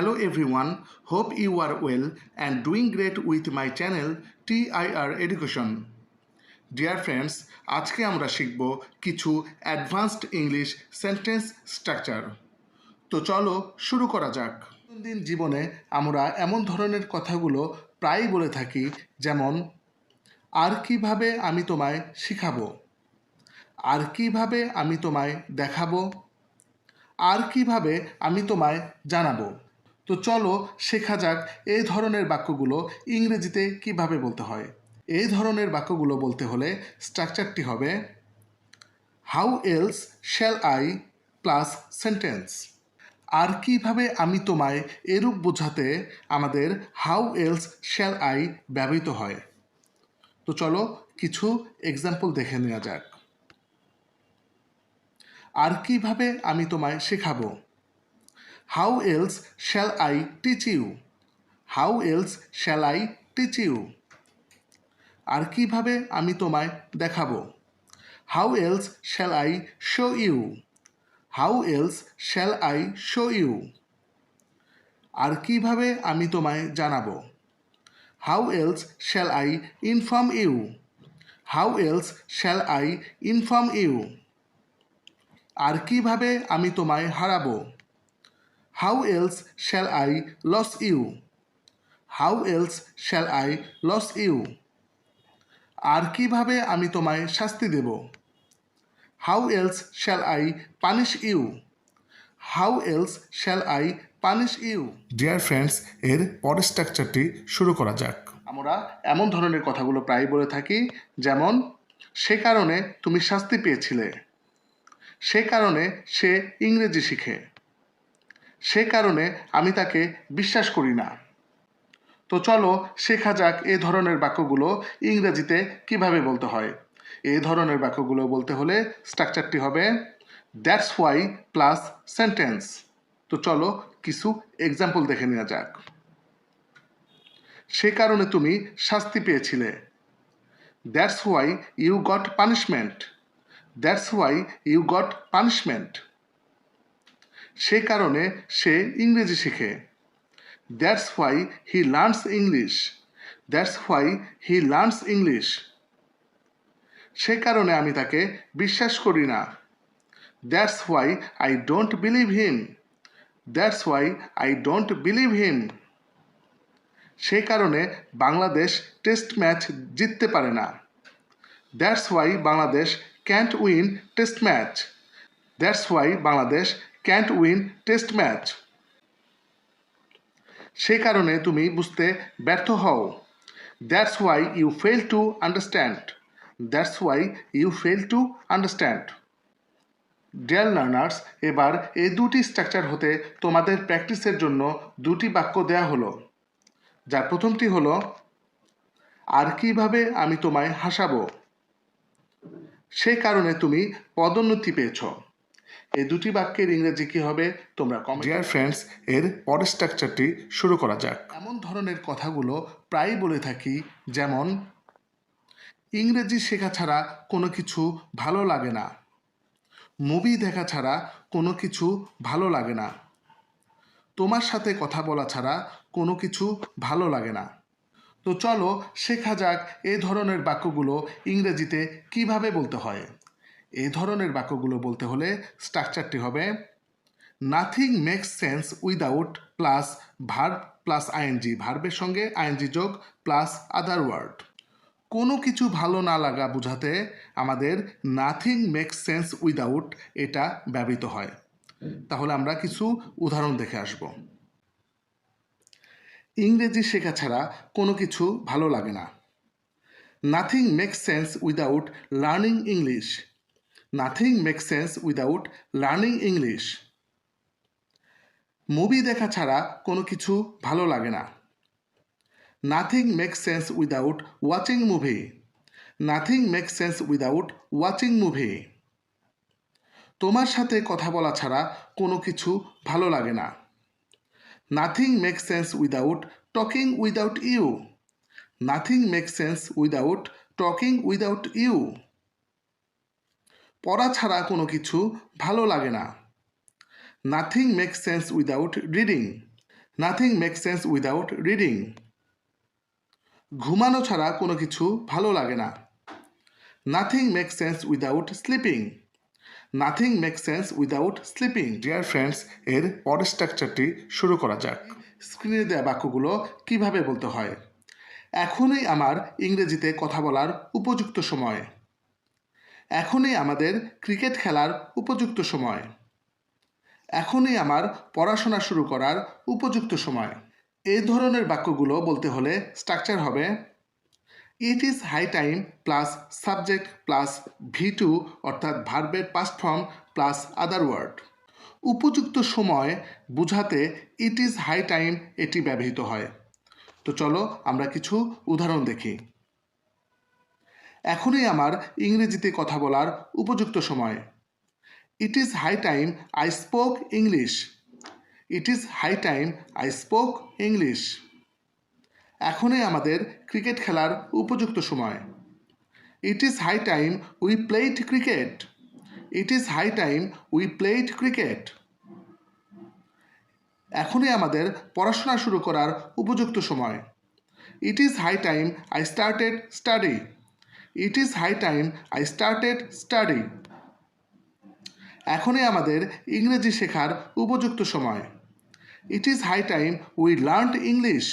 Hello everyone, hope you are well and doing great with my channel TIR Education. Dear friends, আজকে আমরা শিখব কিছু advanced English sentence structure. তো চলো শুরু করা যাক। দৈনন্দিন জীবনে আমরা এমন ধরনের কথাগুলো প্রায়ই বলে থাকি, যেমন আর কিভাবে আমি তোমায় শিখাবো, আর কিভাবে আমি তোমায় দেখাবো, আর কিভাবে আমি তোমায় জানাবো। তো চলো শেখা যাক এই ধরনের বাক্যগুলো ইংরেজিতে কিভাবে বলতে হয়। এই ধরনের বাক্যগুলো বলতে হলে স্ট্রাকচারটি হবে how else shall I plus sentence. আর কিভাবে আমি তোমায় এরূপ বোঝাতে আমাদের হাউ এলস শ্যাল আই ব্যবহৃত হয়। তো চলো কিছু এক্সাম্পল দেখে নেওয়া যাক। আর কিভাবে আমি তোমায় শেখাবো, how else shall I teach you, how else shall I teach you. আর কিভাবে আমি তোমায় দেখাবো, how else shall I show you, how else shall I show you. আর কিভাবে আমি তোমায় জানাবো, how else shall I inform you, how else shall I inform you. আর কিভাবে আমি তোমায় হারাবো, how else shall I lose you, how else shall I lose you. আর কিভাবে আমি তোমায় শাস্তি দেব, how else shall I punish you, how else shall I punish you. Dear friends, এর পরের স্ট্রাকচারটি শুরু করা যাক। আমরা এমন ধরনের কথাগুলো প্রায় বলে থাকি, যেমন সে কারণে তুমি শাস্তি পেয়েছিলে, সে কারণে সে ইংরেজি শিখে, সে কারণে আমি তাকে বিশ্বাস করি না। তো চলো শেখা যাক এ ধরনের বাক্যগুলো ইংরেজিতে কিভাবে বলতে হয়। এই ধরনের বাক্যগুলো বলতে হলে স্ট্রাকচারটি হবে দ্যাটস ওয়াই প্লাস সেন্টেন্স। তো চলো কিছু এক্সাম্পল দেখে নেওয়া যাক। সে কারণে তুমি শাস্তি পেয়েছিলে, that's why you got punishment, that's why you got punishment. সে কারণে সে ইংরেজি শিখে, that's why he learns English, that's why he learns English. সে কারণে আমি তাকে বিশ্বাস করি না, that's why I don't believe him, that's why I don't believe him. সে কারণে বাংলাদেশ টেস্ট ম্যাচ জিততে পারে না, that's why Bangladesh can't win test match, that's why Bangladesh can't win test match. সে কারণে তুমি বুঝতে ব্যর্থ হও, that's why you fail to understand, that's why you fail to understand. Dear learners, এবার এই দুটি স্ট্রাকচার হতে তোমাদের প্র্যাকটিসের জন্য দুটি বাক্য দেয়া হলো, যার প্রথমটি হলো আর কিভাবে আমি তোমায় হাসাবো, সে কারণে তুমি পদোন্নতি পেয়েছ। এই দুটি বাক্যের ইংরেজি কি হবে তোমরা কমেন্ট। ডিয়ার ফ্রেন্ডস, এর পরের স্ট্রাকচারটি শুরু করা যাক। এমন ধরনের কথাগুলো প্রায়ই বলে থাকি, যেমন ইংরেজি শেখা ছাড়া কোনো কিছু ভালো লাগে না, মুভি দেখা ছাড়া কোনো কিছু ভালো লাগে না, তোমার সাথে কথা বলা ছাড়া কোনো কিছু ভালো লাগে না। তো চলো শেখা যাক এই ধরনের বাক্যগুলো ইংরেজিতে কিভাবে বলতে হয়। এই ধরনের বাক্যগুলো বলতে হলে স্ট্রাকচারটি হবে nothing makes sense without plus verb plus ING, ভার্বের সঙ্গে আইএনজি যোগ প্লাস আদার ওয়ার্ড। কোনো কিছু ভালো না লাগা বোঝাতে আমাদের নাথিং মেক্স সেন্স উইদাউট এটা ব্যবহৃত হয়। তাহলে আমরা কিছু উদাহরণ দেখে আসব। ইংরেজি শেখা ছাড়া কোনো কিছু ভালো লাগে না, nothing makes sense without learning English, nothing makes sense without learning English. Movie দেখা ছাড়া কোনো কিছু ভালো লাগে না, nothing makes sense without watching movie, nothing makes sense without watching movie. তোমার সাথে কথা বলা ছাড়া কোনো কিছু ভালো লাগে না, nothing makes sense without talking without you, nothing makes sense without talking without you. পড়া ছাড়া কোনো কিছু ভালো লাগে না, nothing makes sense without reading, nothing make sense without reading. ঘুমানো ছাড়া কোনো কিছু ভালো লাগে না। Nothing make sense without sleeping. Nothing make sense without sleeping. Dear friends, এর পরের স্ট্রাকচারটি শুরু করা যাক। স্ক্রিনে দেওয়া বাক্যগুলো কিভাবে বলতে হয়। এখনই আমার ইংরেজিতে কথা বলার উপযুক্ত সময়। এখনই আমাদের ক্রিকেট খেলার উপযুক্ত সময়। এখনই আমার পড়াশোনা শুরু করার উপযুক্ত সময়। এই ধরনের বাক্যগুলো বলতে হলে স্ট্রাকচার হবে it is high time plus subject plus V2 অর্থাৎ ভার্বের past form plus other word. উপযুক্ত সময় বোঝাতে ইট ইজ হাই টাইম এটি ব্যবহৃত হয়। তো চলো আমরা কিছু উদাহরণ দেখি। এখনই আমার ইংরেজিতে কথা বলার উপযুক্ত সময়। It is high time I spoke English. It is high time I spoke English. এখনই আমাদের ক্রিকেট খেলার উপযুক্ত সময়। It is high time we played cricket. It is high time we played cricket. এখনই আমাদের পড়াশোনা শুরু করার উপযুক্ত সময়। It is high time I started study. It is high time I started study. এখনই আমাদের ইংরেজি শেখার উপযুক্ত সময়। It is high time we learned English.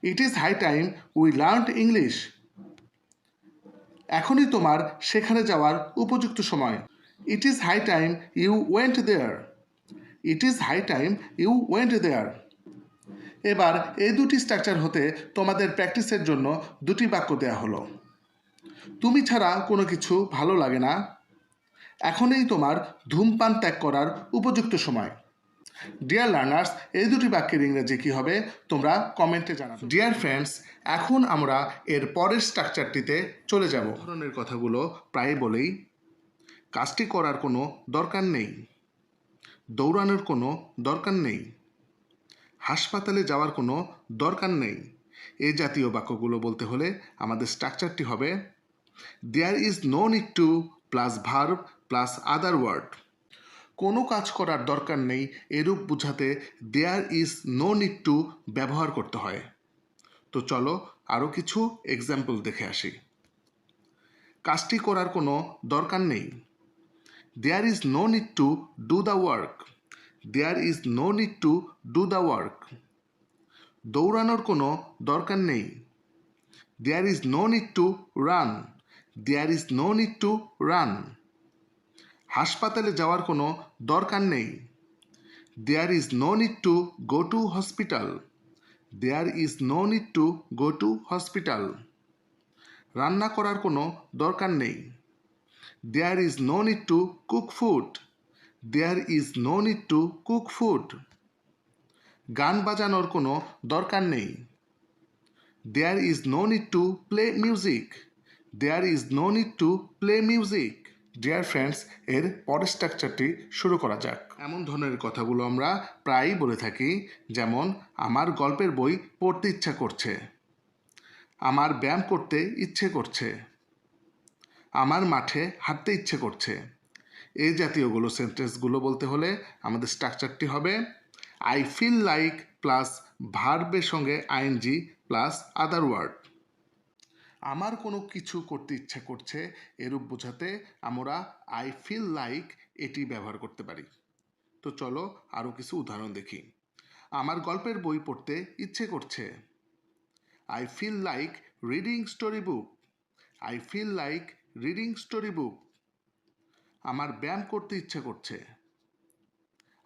It is high time we learned English. এখনই তোমার সেখানে যাওয়ার উপযুক্ত সময়। It is high time you went there. It is high time you went there. এবার এই দুটি স্ট্রাকচার হতে তোমাদের প্র্যাকটিসের জন্য দুটি বাক্য দেয়া হলো। তুমি ছাড়া কোনো কিছু ভালো লাগে না। এখনই তোমার ধূমপান ত্যাগ করার উপযুক্ত সময়। ডিয়ার লার্নার্স, এই দুটি বাক্যের ইংরেজি কী হবে তোমরা কমেন্টে জানাবে। ডিয়ার ফ্রেন্ডস, এখন আমরা এর পরের স্ট্রাকচারটিতে চলে যাব। ধরনের কথাগুলো প্রায় বলেই কাজটি করার কোনো দরকার নেই, দৌড়ানোর কোনো দরকার নেই, হাসপাতালে যাওয়ার কোনো দরকার নেই। এই জাতীয় বাক্যগুলো বলতে হলে আমাদের স্ট্রাকচারটি হবে there is no need to plus verb plus other word. কোনো কাজ করার দরকার নেই এরূপ বোঝাতে there is no need to ব্যবহার করতে হয়। তো চলো আরও কিছু এক্সাম্পল দেখে আসি। কাজটি করার কোনো দরকার নেই। There is no need to do the work. There is no need to do the work. দৌড়ানোর কোনো দরকার নেই। There is no need to run. There is no need to run. হাসপাতালে যাওয়ার কোনো দরকার নেই। There is no need to go to hospital. There is no need to go to hospital. রান্না করার কোনো দরকার নেই। There is no need to cook food. There is no need to cook food. গান বাজানোর কোনো দরকার নেই। There is no need to play music. There is no need to play music. Dear friends, এর পরের স্ট্রাকচারটি শুরু করা যাক। এমন ধরনের কথাগুলো আমরা প্রায়ই বলে থাকি, যেমন আমার গল্পের বই পড়তে ইচ্ছা করছে, আমার ব্যায়াম করতে ইচ্ছে করছে, আমার মাঠে হাঁটতে ইচ্ছে করছে। এই জাতীয়গুলো সেন্টেন্সগুলো বলতে হলে আমাদের স্ট্রাকচারটি হবে আই ফিল লাইক প্লাস ভার্বের সঙ্গে আইএনজি প্লাস আদার ওয়ার্ড। আমার কোনো কিছু করতে ইচ্ছে করছে এরূপ বোঝাতে আমরা আই ফিল লাইক এটি ব্যবহার করতে পারি। তো চলো আরও কিছু উদাহরণ দেখি। আমার গল্পের বই পড়তে ইচ্ছে করছে। I feel like reading story book. I feel like reading story book. আমার ব্যায়াম করতে ইচ্ছে করছে।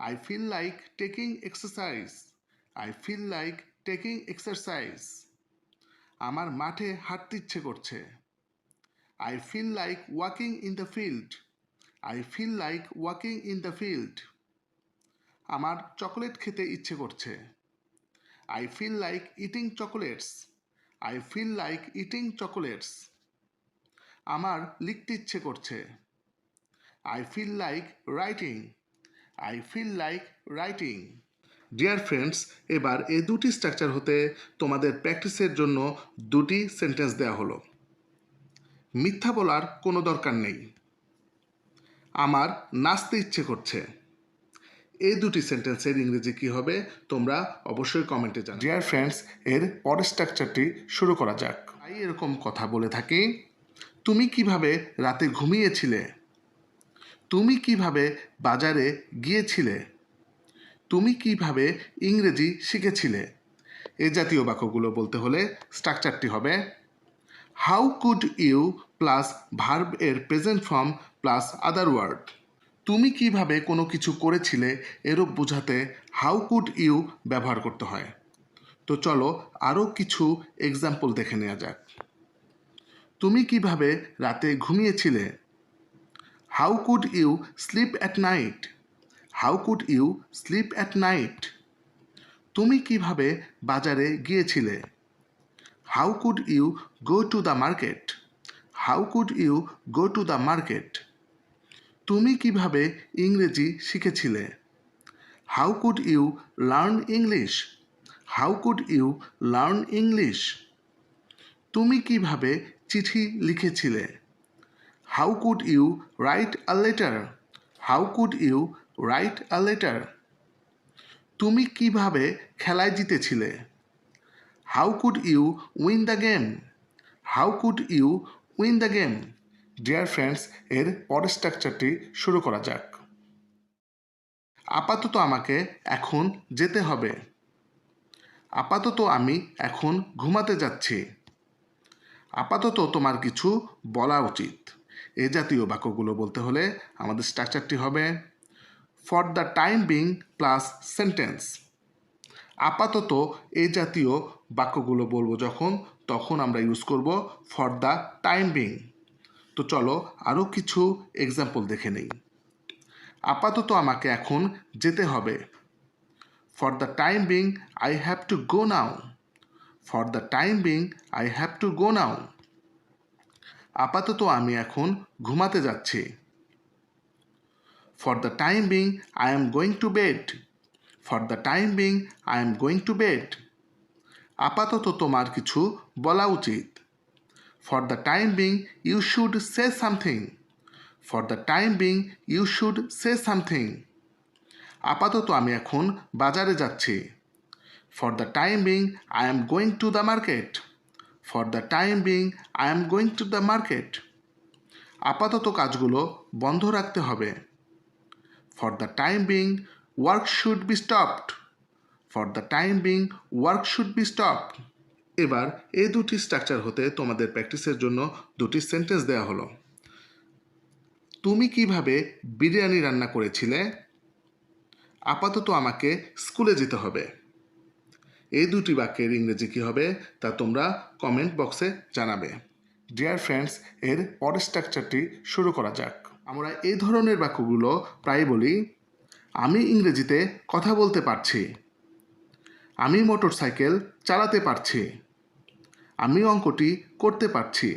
I feel like taking exercise. I feel like taking exercise. আমার মাঠে হাঁটতে ইচ্ছে করছে। I feel like walking in the field. I feel like walking in the field. আমার চকোলেট খেতে ইচ্ছে করছে। I feel like eating chocolates. I feel like eating chocolates. আমার লিখতে ইচ্ছে করছে। I feel like writing. I feel like writing. Dear friends, এবার এই দুটি স্ট্রাকচার হতে তোমাদের প্র্যাকটিসের জন্য দুটি সেন্টেন্স দেওয়া হলো। মিথ্যা বলার কোনো দরকার নেই। আমার নাচতে ইচ্ছে করছে। এই দুটি সেন্টেন্সের ইংরেজি কি হবে তোমরা অবশ্যই কমেন্টে জানাও। ডিয়ার ফ্রেন্ডস, এর পরের স্ট্রাকচারটি শুরু করা যাক। তাই এরকম কথা বলে থাকি, তুমি কিভাবে রাতে ঘুমিয়েছিলে? তুমি কিভাবে বাজারে গিয়েছিলে? তুমি কিভাবে ইংরেজি শিখেছিলে? এই জাতীয় বাক্যগুলো বলতে হলে স্ট্রাকচারটি হবে how could you plus verb এর present form plus other word. তুমি কিভাবে কোনো কিছু করেছিলে এরূপ বোঝাতে হাউ কুড ইউ ব্যবহার করতে হয়। তো চলো আরও কিছু এক্সাম্পল দেখে নেওয়া যাক। তুমি কিভাবে রাতে ঘুমিয়েছিলে? How could you sleep at night? How could you sleep at night? তুমি কিভাবে বাজারে গিয়েছিলে? How could you go to the market? How could you go to the market? তুমি কিভাবে ইংরেজি শিখেছিলে? How could you learn English? How could you learn English? তুমি কিভাবে চিঠি লিখেছিলে? How could you write a letter? How could you write a letter? তুমি কিভাবে খেলায় জিতেছিলে? How could you win the game? How could you win the game? Dear friends, এর পরের স্ট্রাকচারটি শুরু করা যাক। আপাতত আমাকে এখন যেতে হবে। আপাতত আমি এখন ঘুমাতে যাচ্ছি। আপাতত তোমার কিছু বলা উচিত। এ জাতীয় বাক্যগুলো বলতে হলে আমাদের স্ট্রাকচারটি হবে for the time being plus sentence. আপাতত এই জাতীয় বাক্যগুলো বলবো যখন, তখন আমরা ইউজ করব ফর দ্য টাইম বিং। তো চলো আরও কিছু এক্সাম্পল দেখে নেই। আপাতত আমাকে এখন যেতে হবে। For the time being I have to go now. For the time being I have to go now. আপাতত আমি এখন ঘুমাতে যাচ্ছি। For the time being I am going to bed. For the time being I am going to bed. আপাতত তোমার কিছু বলা উচিত। For the time being you should say something. For the time being you should say something. আপাতত আমি এখন বাজারে যাচ্ছি। For the time being I am going two the market. For the time being I am going two the market. আপাতত কাজগুলো বন্ধ রাখতে হবে। For the time being work should be stopped. For the time being work should be stopped. এবার এই দুটি structure হতে তোমাদের প্র্যাকটিসের জন্য দুটি সেন্টেন্স দেওয়া হলো। তুমি কিভাবে বিরিয়ানি রান্না করেছিলে? আপাতত আমাকে স্কুলে যেতে হবে। এই দুটি বাক্যের ইংরেজি কী হবে তা তোমরা কমেন্ট বক্সে জানাবে। ডিয়ার ফ্রেন্ডস, এর পরের স্ট্রাকচারটি শুরু করা যাক। আমরা এই ধরনের বাক্যগুলো প্রায় বলি, আমি ইংরেজিতে কথা বলতে পারছি। আমি মোটরসাইকেল চালাতে পারছি। আমি অঙ্কটি করতে পারছি।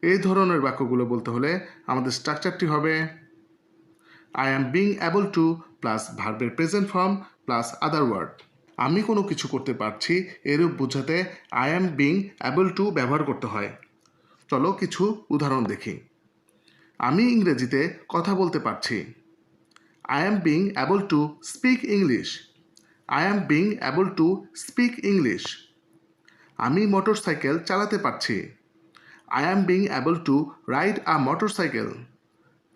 এই ধরনের বাক্যগুলো বলতে হলে আমাদের স্ট্রাকচারটি হবে I am being able to plus ভার্বের present form plus other word. আমি কোনো কিছু করতে পারছি এরূপ বোঝাতে I am being able to ব্যবহার করতে হয়। চলো কিছু উদাহরণ দেখি। আমি ইংরেজিতে কথা বলতে পারছি। I am being able to speak English. I am being able to speak English. আমি মোটরসাইকেল চালাতে পারছি। I am being able to ride a motorcycle.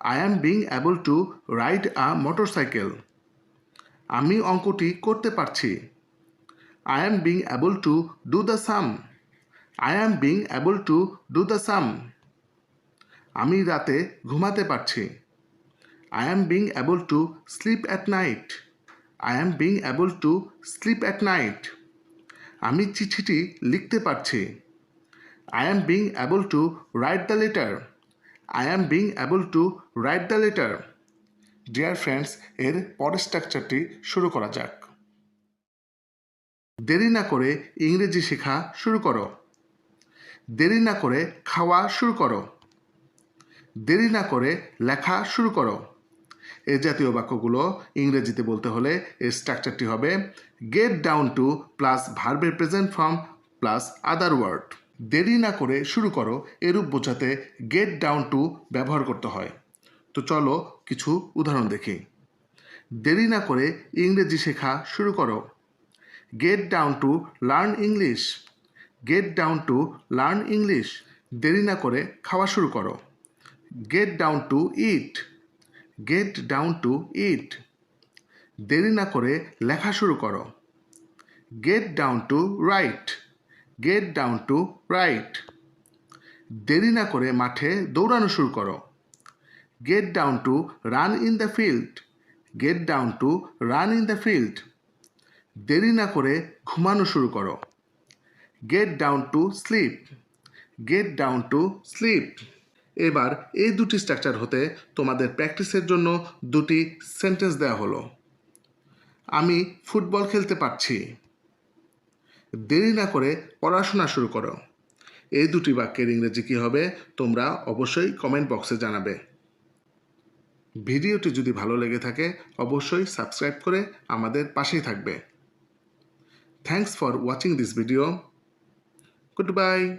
I am being able to ride a motorcycle. আমি অঙ্কটি করতে পারছি। I am being able to do the sum. I am being able to do the sum. আমি রাতে ঘুমাতে পারছি। I am being able to sleep at night. I am being able to sleep at night. আমি চিঠিটি লিখতে পারছি। I am being able to write the letter. I am being able to write the letter. Dear friends, এর পরের স্ট্রাকচারটি শুরু করা যাক। দেরি না করে ইংরেজি শেখা শুরু করো। দেরি না করে খাওয়া শুরু করো। দেরি না করে লেখা শুরু করো। এই জাতীয় বাক্যগুলো ইংরেজিতে বলতে হলে এর স্ট্রাকচারটি হবে গেট ডাউন টু প্লাস ভার্বের present form plus other word. দেরি না করে শুরু করো এরূপ বোঝাতে গেট ডাউন টু ব্যবহার করতে হয়। তো চলো কিছু উদাহরণ দেখি। দেরি না করে ইংরেজি শেখা শুরু করো। Get down to learn English. Get down to learn English. দেরি না করে খাওয়া শুরু করো। Get down to eat. Get down to eat. দেরি না করে লেখা শুরু করো। Get down to write. Get down to write. দেরি না করে মাঠে দৌড়ানো শুরু করো। Get down to run in the field. Get down to run in the field. দেরি না করে ঘুমানো শুরু করো। Get down to sleep. Gate down to sleep. এবার এই দুটি স্ট্রাকচার হতে তোমাদের প্র্যাকটিসের জন্য দুটি সেন্টেন্স দেওয়া হলো। আমি ফুটবল খেলতে পারছি। দেরি না করে পড়াশোনা শুরু করো। এই দুটি বাক্যের ইংরেজি কী হবে তোমরা অবশ্যই কমেন্ট বক্সে জানাবে। ভিডিওটি যদি ভালো লেগে থাকে অবশ্যই সাবস্ক্রাইব করে আমাদের পাশেই থাকবে। Thanks for watching this video. Good bye.